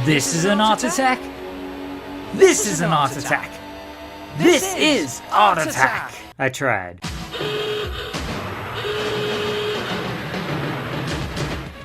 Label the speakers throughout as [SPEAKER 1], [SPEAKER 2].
[SPEAKER 1] This is an art attack. This is an art attack. This is Art Attack. I tried.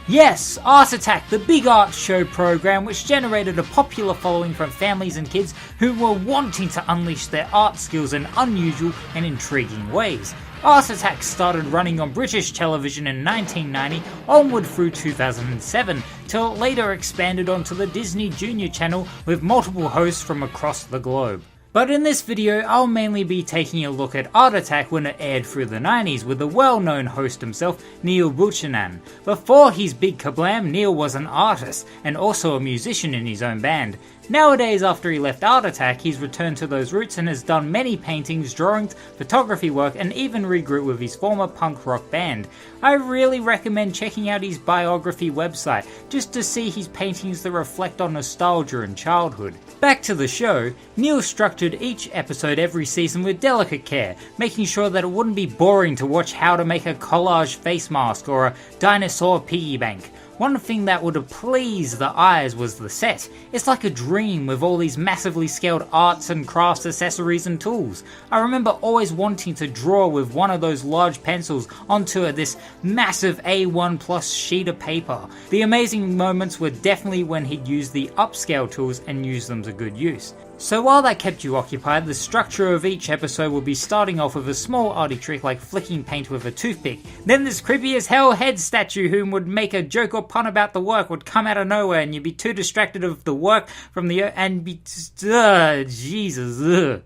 [SPEAKER 1] Yes, Art Attack, the big art show program which generated a popular following from families and kids who were wanting to unleash their art skills in unusual and intriguing ways. Art Attack started running on British television in 1990 onward through 2007, till it later expanded onto the Disney Junior channel with multiple hosts from across the globe. But in this video, I'll mainly be taking a look at Art Attack when it aired through the 90s with the well-known host himself, Neil Buchanan. Before his big kablam, Neil was an artist and also a musician in his own band. Nowadays, after he left Art Attack, he's returned to those roots and has done many paintings, drawings, photography work, and even regrouped with his former punk rock band. I really recommend checking out his biography website, just to see his paintings that reflect on nostalgia and childhood. Back to the show, Neil structured each episode every season with delicate care, making sure that it wouldn't be boring to watch how to make a collage face mask or a dinosaur piggy bank. One thing that would have pleased the eyes was the set. It's like a dream with all these massively scaled arts and crafts accessories and tools. I remember always wanting to draw with one of those large pencils onto this massive A1 plus sheet of paper. The amazing moments were definitely when he'd use the upscale tools and use them to good use. So while that kept you occupied, the structure of each episode will be starting off with a small arty trick like flicking paint with a toothpick. Then this creepy as hell head statue who would make a joke or pun about the work would come out of nowhere and you'd be too distracted of the work from the and be Jesus.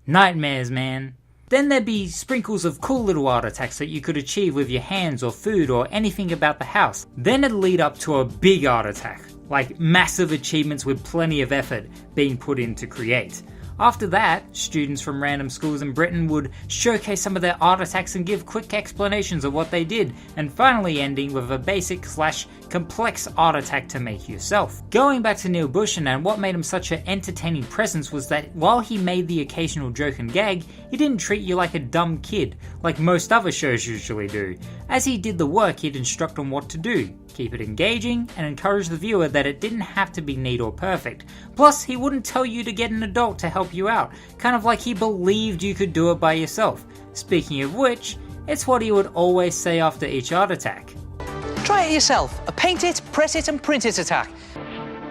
[SPEAKER 1] Nightmares, man. Then there'd be sprinkles of cool little art attacks that you could achieve with your hands or food or anything about the house. Then it'd lead up to a big art attack, like massive achievements with plenty of effort being put in to create. After that, students from random schools in Britain would showcase some of their art attacks and give quick explanations of what they did, and finally ending with a basic / complex art attack to make yourself. Going back to Neil Buchanan, what made him such an entertaining presence was that while he made the occasional joke and gag, he didn't treat you like a dumb kid, like most other shows usually do. As he did the work, he'd instruct on what to do, keep it engaging, and encourage the viewer that it didn't have to be neat or perfect. Plus, he wouldn't tell you to get an adult to help you out, kind of like he believed you could do it by yourself. Speaking of which, it's what he would always say after each art attack.
[SPEAKER 2] Try it yourself. A paint it, press it and print it attack.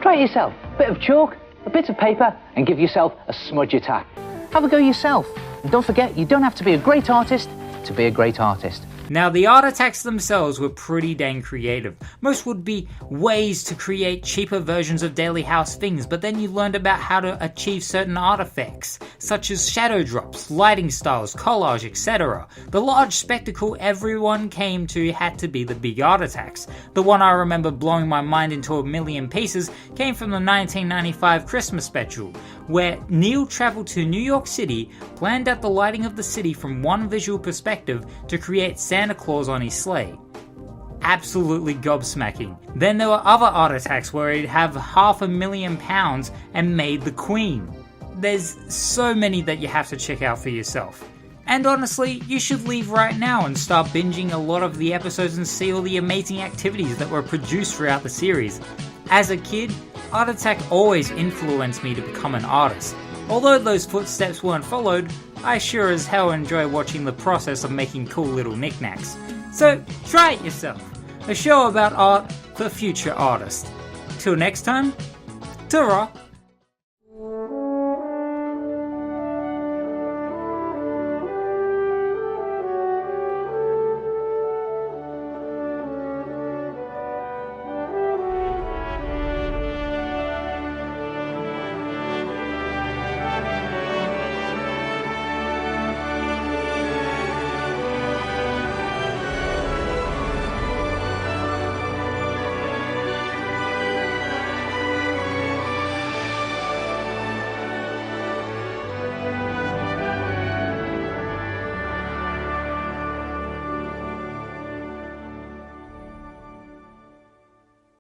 [SPEAKER 3] Try it yourself. A bit of chalk, a bit of paper, and give yourself a smudge attack. Have a go yourself. And don't forget, you don't have to be a great artist to be a great artist.
[SPEAKER 1] Now, the art attacks themselves were pretty dang creative. Most would be ways to create cheaper versions of daily house things, but then you learned about how to achieve certain artifacts, such as shadow drops, lighting styles, collage, etc. The large spectacle everyone came to had to be the big art attacks. The one I remember blowing my mind into a million pieces came from the 1995 Christmas special, where Neil traveled to New York City, planned out the lighting of the city from one visual perspective to create Santa Claus on his sleigh. Absolutely gobsmacking. Then there were other art attacks where he'd have £500,000 and made the Queen. There's so many that you have to check out for yourself. And honestly, you should leave right now and start binging a lot of the episodes and see all the amazing activities that were produced throughout the series. As a kid, Art Attack always influenced me to become an artist. Although those footsteps weren't followed, I sure as hell enjoy watching the process of making cool little knickknacks. So try it yourself. A show about art for future artists. Till next time, ta-ra!